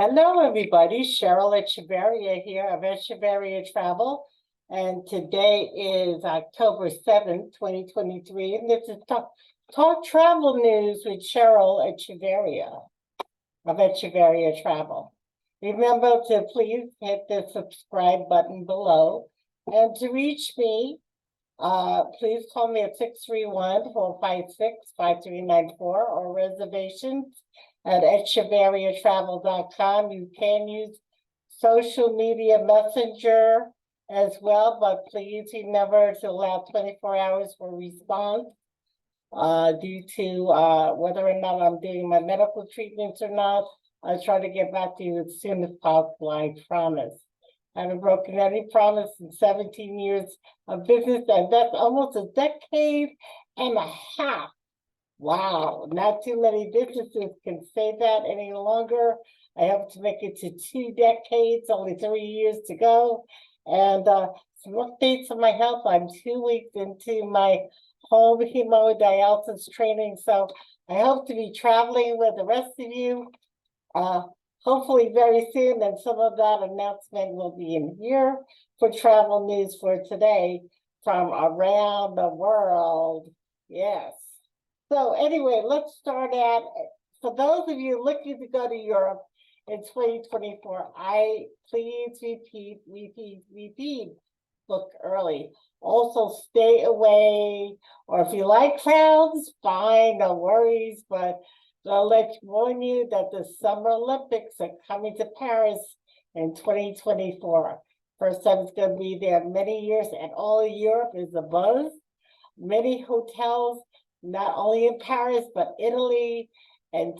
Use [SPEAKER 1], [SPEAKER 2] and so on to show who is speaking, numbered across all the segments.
[SPEAKER 1] Hello, everybody. Cheryl Echevarria here of Echevarria Travel. And today is October 7th, 2023. And this is Talk Travel News with Cheryl Echevarria of Echevarria Travel. Remember to please hit the subscribe button below. And to reach me, please call me at 631-456-5394 or reservations at echevarriatravel.com. You can use social media messenger as well, but please remember to allow 24 hours for response due to whether or not I'm doing my medical treatments or not. I'll try to get back to you as soon as possible, I promise. I haven't broken any promise in 17 years of business, and that's almost a decade and a half. Wow, not too many businesses can say that any longer. I hope to make it to 2 decades, only 3 years to go. And some updates on my health. I'm 2 weeks into my home hemodialysis training, so I hope to be traveling with the rest of you. Hopefully very soon, and some of that announcement will be in here for travel news for today from around the world. Yes. So anyway, let's start at, for those of you looking to go to Europe in 2024, please repeat, book early. Also stay away, or if you like crowds, fine, no worries, but I'll warn you that the Summer Olympics are coming to Paris in 2024. First time it's going to be there many years, and all of Europe is a buzz. Many hotels, not only in Paris, but Italy and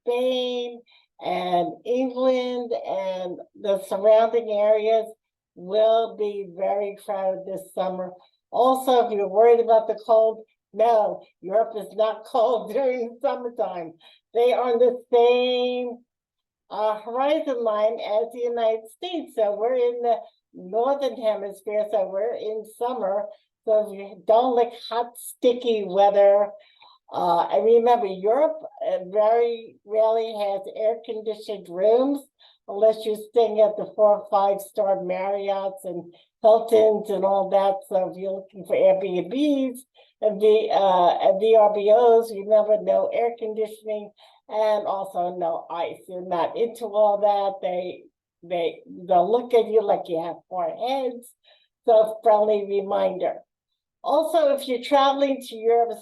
[SPEAKER 1] Spain and England and the surrounding areas will be very crowded this summer. Also, if you're worried about the cold, no, Europe is not cold during summertime. They are on the same horizon line as the United States. So we're in the northern hemisphere, so we're in summer. So if you don't like hot, sticky weather, and remember, Europe very rarely has air-conditioned rooms unless you're staying at the 4 or 5-star Marriotts and Hiltons and all that. So if you're looking for Airbnbs and VRBOs, remember, no air conditioning and also no ice. You're not into all that. They'll look at you like you have 4 heads. So friendly reminder. Also, if you're traveling to Europe,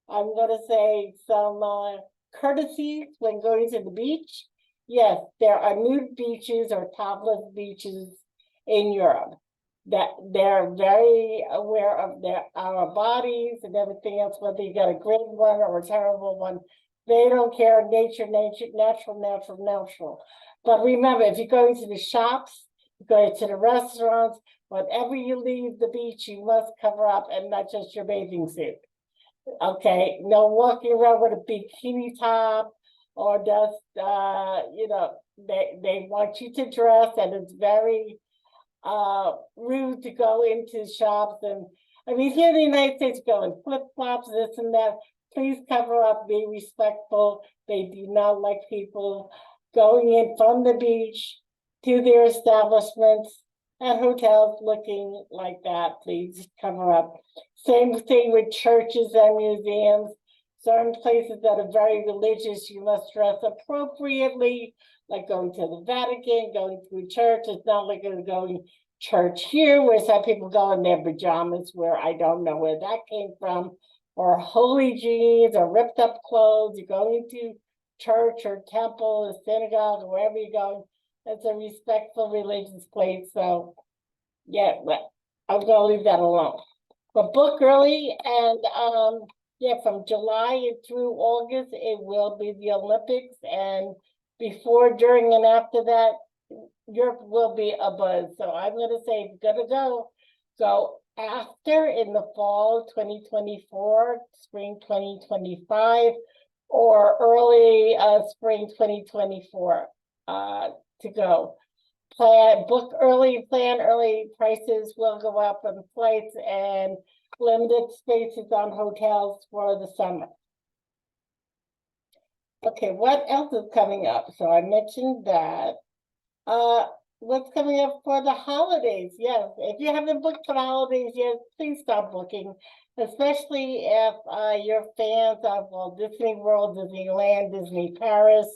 [SPEAKER 1] I'm going to say some courtesies when going to the beach. Yes, there are nude beaches or topless beaches in Europe. That they're very aware of our bodies and everything else, whether you got a great one or a terrible one. They don't care. Nature, natural. But remember, if you're going to the shops, you're going to the restaurants, whenever you leave the beach, you must cover up, and not just your bathing suit. Okay, no walking around with a bikini top or just, they want you to dress, and it's very rude to go into shops. And I mean, here in the United States, go in flip-flops, this and that. Please cover up, be respectful. They do not like people going in from the beach to their establishments and hotels looking like that. Please cover up. Same thing with churches and museums. Certain places that are very religious, you must dress appropriately, like going to the Vatican, going to a church. It's not like going to church here, where some people go in their pajamas, where I don't know where that came from, or holy jeans or ripped up clothes. You're going to church or temple or synagogue or wherever you're going. It's a respectful religious place. So yeah, but I'm gonna leave that alone. But book early, and yeah, from July through August, it will be the Olympics, and before, during, and after that, Europe will be a buzz. So I'm gonna say, if you're gonna go after, in the fall 2024, spring 2025, or early spring 2024 to go. Book early, plan early. Prices will go up on flights, and limited spaces on hotels for the summer. Okay, what else is coming up? So I mentioned that. What's coming up for the holidays? Yes, if you haven't booked for the holidays yet, please start booking, especially if you're fans of Disney World, Disneyland, Disney Paris,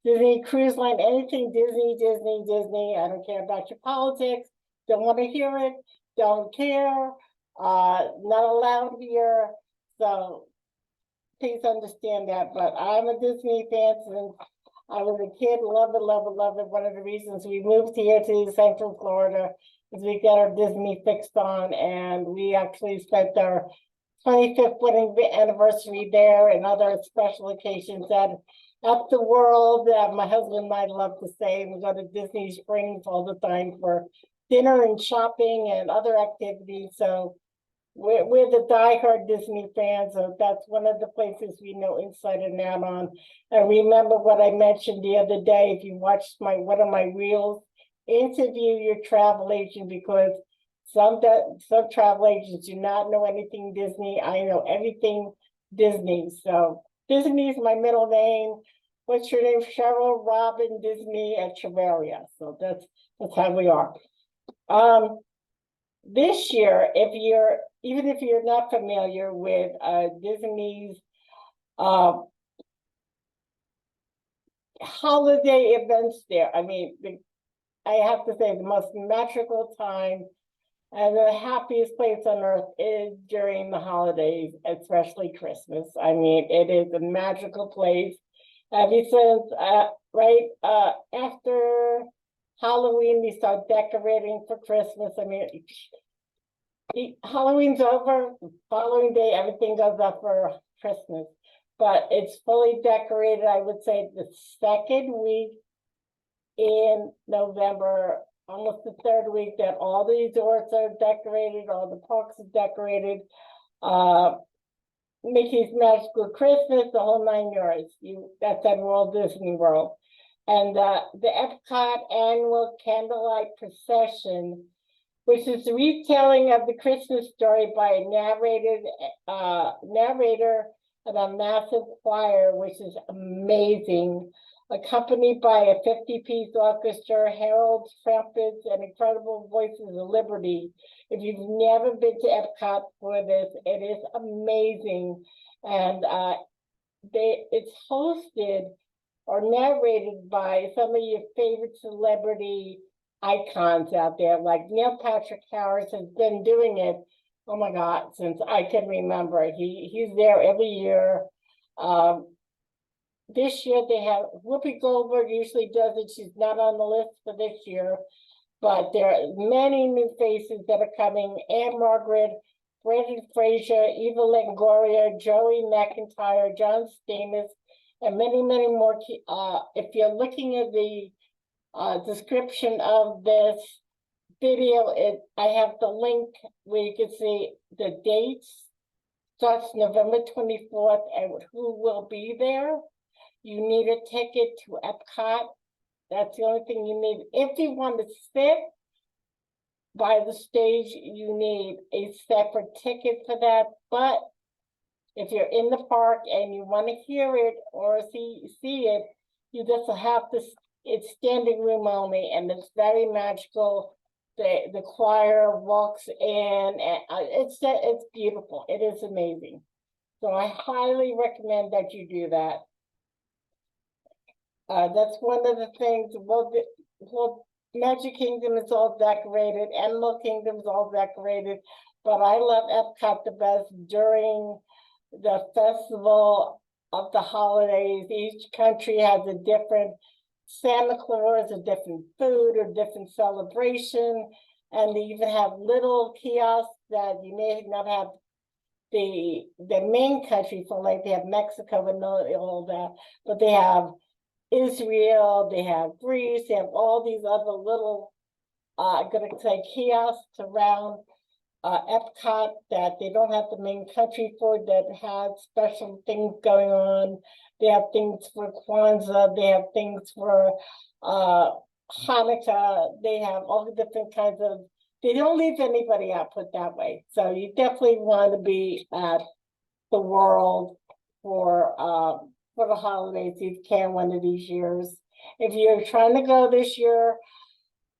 [SPEAKER 1] Disney Cruise Line, anything Disney, Disney, Disney. I don't care about your politics. Don't want to hear it. Don't care. Not allowed here. So please understand that. But I'm a Disney fan since I was a kid. Love it, love it, love it. One of the reasons we moved here to Central Florida is we got our Disney fixed on, and we actually spent our 25th wedding anniversary there and other special occasions at the world. My husband and I love to say we go to Disney Springs all the time for dinner and shopping and other activities. So we're the diehard Disney fans, so that's one of the places we know inside and out on. And remember what I mentioned the other day, if you watched one of my reels, interview your travel agent, because some travel agents do not know anything Disney. I know everything Disney. So Disney is my middle name. What's your name? Cheryl Robin Disney Echevarria. So that's how we are. This year, even if you're not familiar with Disney's holiday events there, I mean, I have to say the most magical time and the happiest place on earth is during the holidays, especially Christmas. I mean, it is a magical place. Ever since, after Halloween, we start decorating for Christmas. I mean, Halloween's over, following day, everything goes up for Christmas. But it's fully decorated, I would say, the second week in November, almost the third week, that all the resorts are decorated, all the parks are decorated. Mickey's Magical Christmas, the whole 9 yards. That's at Walt Disney World. And the Epcot annual Candlelight procession, which is the retelling of the Christmas story by a narrator and a massive choir, which is amazing, accompanied by a 50-piece orchestra, heralds, trumpets, and incredible voices of liberty. If you've never been to Epcot for this, it is amazing. And it's hosted or narrated by some of your favorite celebrity icons out there, like Neil Patrick Harris has been doing it, oh my God, since I can remember. He's there every year. This year they have Whoopi Goldberg usually does it. She's not on the list for this year, but there are many new faces that are coming. Anne Margaret, Brendan Fraser, Eva Longoria, Joey McIntyre, John Stamos, and many, many more. If you're looking at the description of this video, I have the link where you can see the dates. Starts November 24th and who will be there. You need a ticket to Epcot. That's the only thing you need. If you want to sit by the stage, you need a separate ticket for that. But if you're in the park and you want to hear it or see it, you just have to. It's standing room only, and it's very magical. The choir walks in, and it's beautiful. It is amazing. So I highly recommend that you do that. That's one of the things. Well, Magic Kingdom is all decorated, Animal Kingdom is all decorated, but I love Epcot the best during the festival of the holidays. Each country has a different Santa Claus, a different food, or different celebration, and they even have little kiosks that you may not have the main country for, like they have Mexico and all that, but they have Israel, they have Greece, they have all these other little, I'm gonna say kiosks around Epcot that they don't have the main country for, that have special things going on. They have things for Kwanzaa, they have things for Hanukkah, they have all the different kinds of, they don't leave anybody out, put that way. So you definitely want to be at the World for for the holidays if you can one of these years. If you're trying to go this year,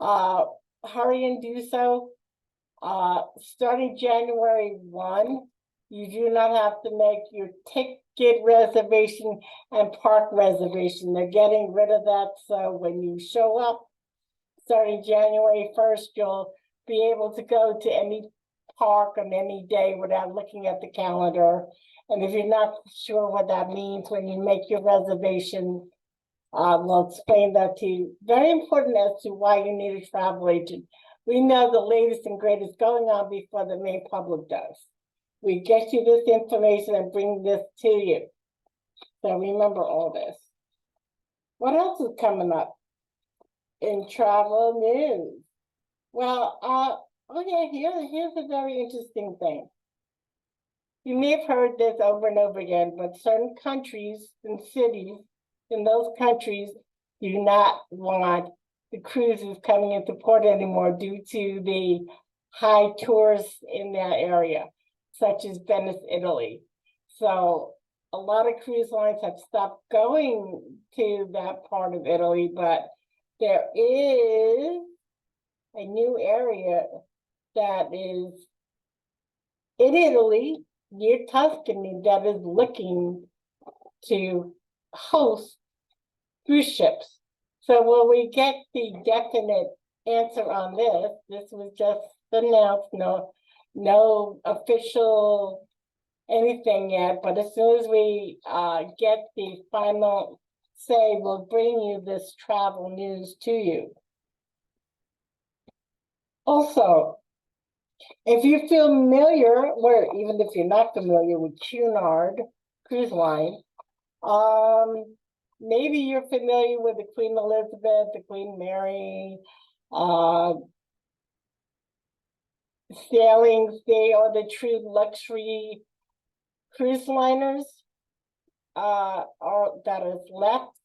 [SPEAKER 1] hurry and do so. Starting January 1, you do not have to make your ticket reservation and park reservation. They're getting rid of that. So when you show up, starting January 1st, you'll be able to go to any park on any day without looking at the calendar. And if you're not sure what that means when you make your reservation, we'll explain that to you. Very important as to why you need a travel agent. We know the latest and greatest going on before the main public does. We get you this information and bring this to you. So remember all this. What else is coming up in travel news? Well, here's a very interesting thing. You may have heard this over and over again, but certain countries and cities in those countries do not want the cruises coming into port anymore due to the high tourists in that area, such as Venice, Italy. So a lot of cruise lines have stopped going to that part of Italy, but there is a new area that is in Italy, near Tuscany, that is looking to host cruise ships. So will we get the definite answer on this? This was just announced, no official anything yet, but as soon as we get the final say, we'll bring you this travel news to you. Also, if you're familiar, or even if you're not familiar with Cunard Cruise Line, maybe you're familiar with the Queen Elizabeth, the Queen Mary, sailings. They are the true luxury cruise liners that is left.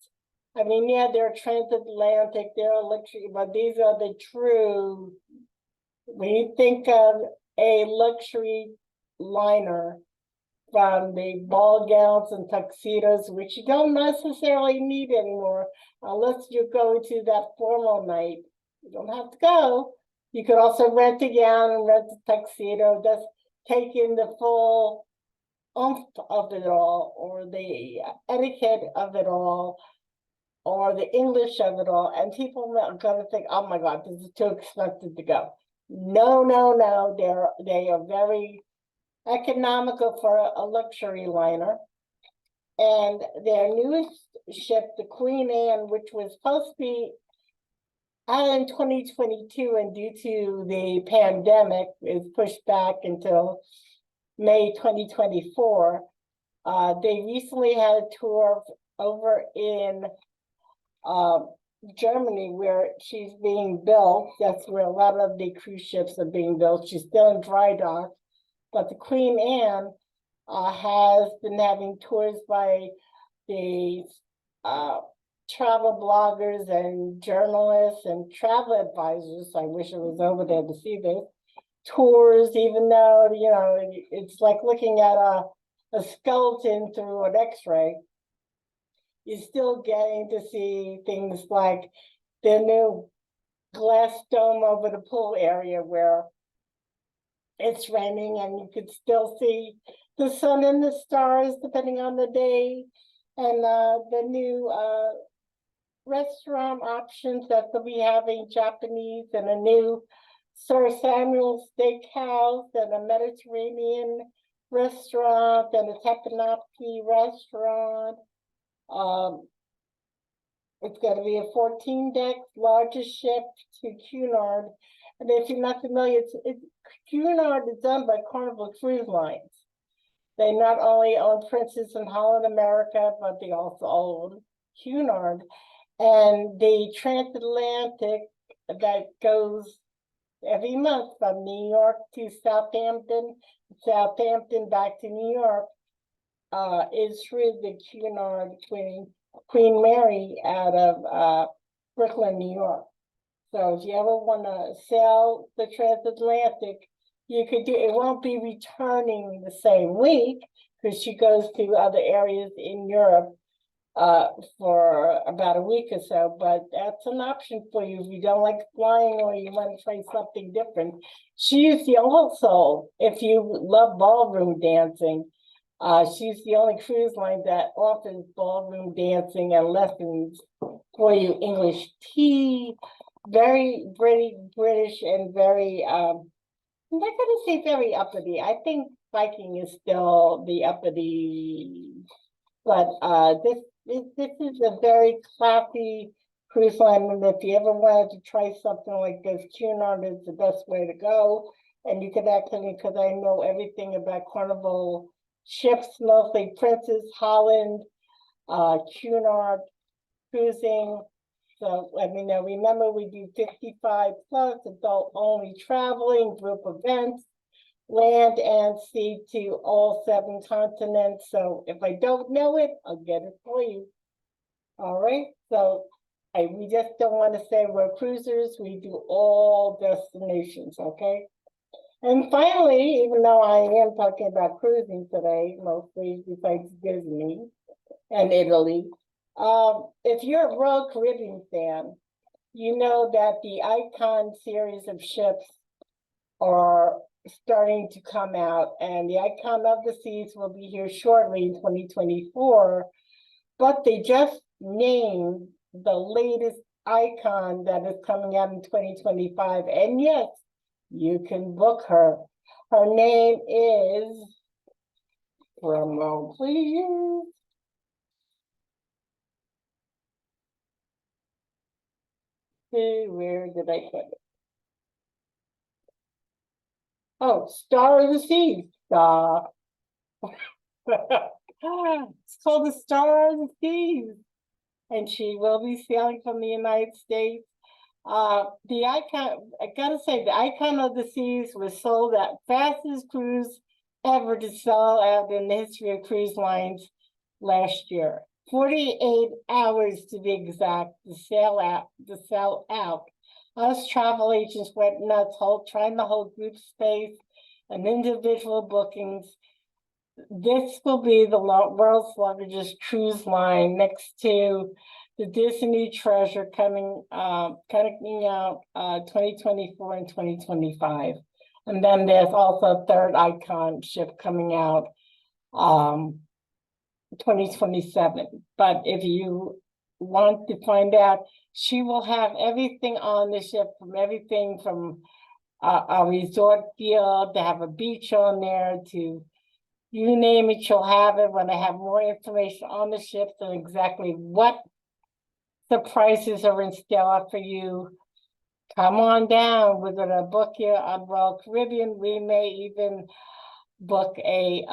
[SPEAKER 1] I mean, yeah, they're transatlantic, they're luxury, but these are the true. When you think of a luxury liner, from the ball gowns and tuxedos, which you don't necessarily need anymore unless you're going to that formal night. You don't have to go. You could also rent a gown and rent a tuxedo, just take in the full oomph of it all, or the etiquette of it all, or the English of it all. And people are going to think, oh my God, this is too expensive to go. No, they are very economical for a luxury liner. And their newest ship, the Queen Anne, which was supposed to be out in 2022, and due to the pandemic is pushed back until May 2024. They recently had a tour over in Germany, where she's being built. That's where a lot of the cruise ships are being built. She's still in dry dock. But the Queen Anne has been having tours by the travel bloggers and journalists and travel advisors. I wish I was over there to see this. Tours, even though, it's like looking at a skeleton through an x-ray. You're still getting to see things like the new glass dome over the pool area where it's raining and you could still see the sun and the stars depending on the day, and the new restaurant options that they'll be having, Japanese, and a new Sir Samuel's Steakhouse, and a Mediterranean restaurant, and a teppanyaki restaurant. It's going to be a 14-deck, largest ship to Cunard. And if you're not familiar, Cunard is owned by Carnival Cruise Lines. They not only own Princess and Holland America, but they also own Cunard. And the transatlantic that goes every month from New York to Southampton, Southampton back to New York, is through the Cunard Queen Mary out of Brooklyn, New York. So if you ever want to sail the transatlantic, you could do it. Won't be returning the same week because she goes to other areas in Europe for about a week or so, but that's an option for you if you don't like flying or you want to try something different. She's the also, if you love ballroom dancing, she's the only cruise line that offers ballroom dancing and lessons for you. English tea, very British and very, I'm not gonna say very uppity. I think Viking is still the uppity, but this is a very classy cruise line, and if you ever wanted to try something like this, Cunard is the best way to go. And you could actually, because I know everything about Carnival ships, mostly Princess, Holland, Cunard cruising. So let me know. Remember, we do 55 plus adult only traveling, group events, land and sea to all 7 continents. So if I don't know it, I'll get it for you. All right. So we just don't want to say we're cruisers. We do all destinations. Okay. And finally, even though I am talking about cruising today, mostly besides Disney and Italy, if you're a Royal Caribbean fan, you know that the Icon series of ships are starting to come out, and the Icon of the Seas will be here shortly in 2024, but they just named the latest Icon that is coming out in 2025, and yes, you can book her. Her name is, drum roll please. Where did I put it? Oh, Star of the Seas. It's called the Star of the Seas, and she will be sailing from the United States. The Icon, I gotta say, the Icon of the Seas was sold at fastest cruise ever to sell out in the history of cruise lines last year. 48 hours to be exact to sell out. Us travel agents went nuts, trying to hold group space and individual bookings. This will be the world's largest cruise line next to the Disney Treasure coming out 2024 and 2025. And then there's also a third Icon ship coming out 2027. But if you want to find out, she will have everything on the ship, from everything from a resort feel to have a beach on there to you name it, she'll have it. When I have more information on the ships and exactly what the prices are in store for you, come on down. We're gonna book you on Royal Caribbean. We may even book an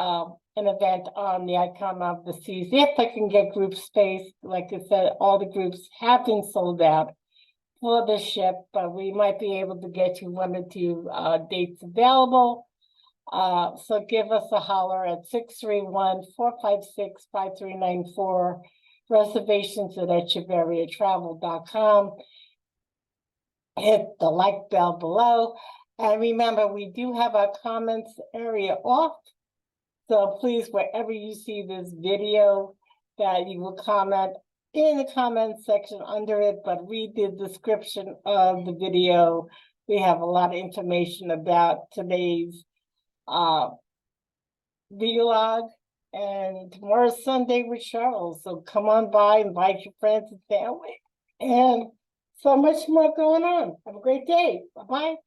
[SPEAKER 1] event on the Icon of the Seas if I can get group space. Like I said, all the groups have been sold out for the ship, but we might be able to get you 1 or 2 dates available. So give us a holler at 631-456-5394. Reservations at echevarriatravel.com. Hit the like bell below. And remember, we do have our comments area off. So please, wherever you see this video, that you will comment in the comment section under it, but read the description of the video. We have a lot of information about today's vlog, and tomorrow's Sunday with Cheryl. So come on by, invite your friends and family, and so much more going on. Have a great day. Bye-bye.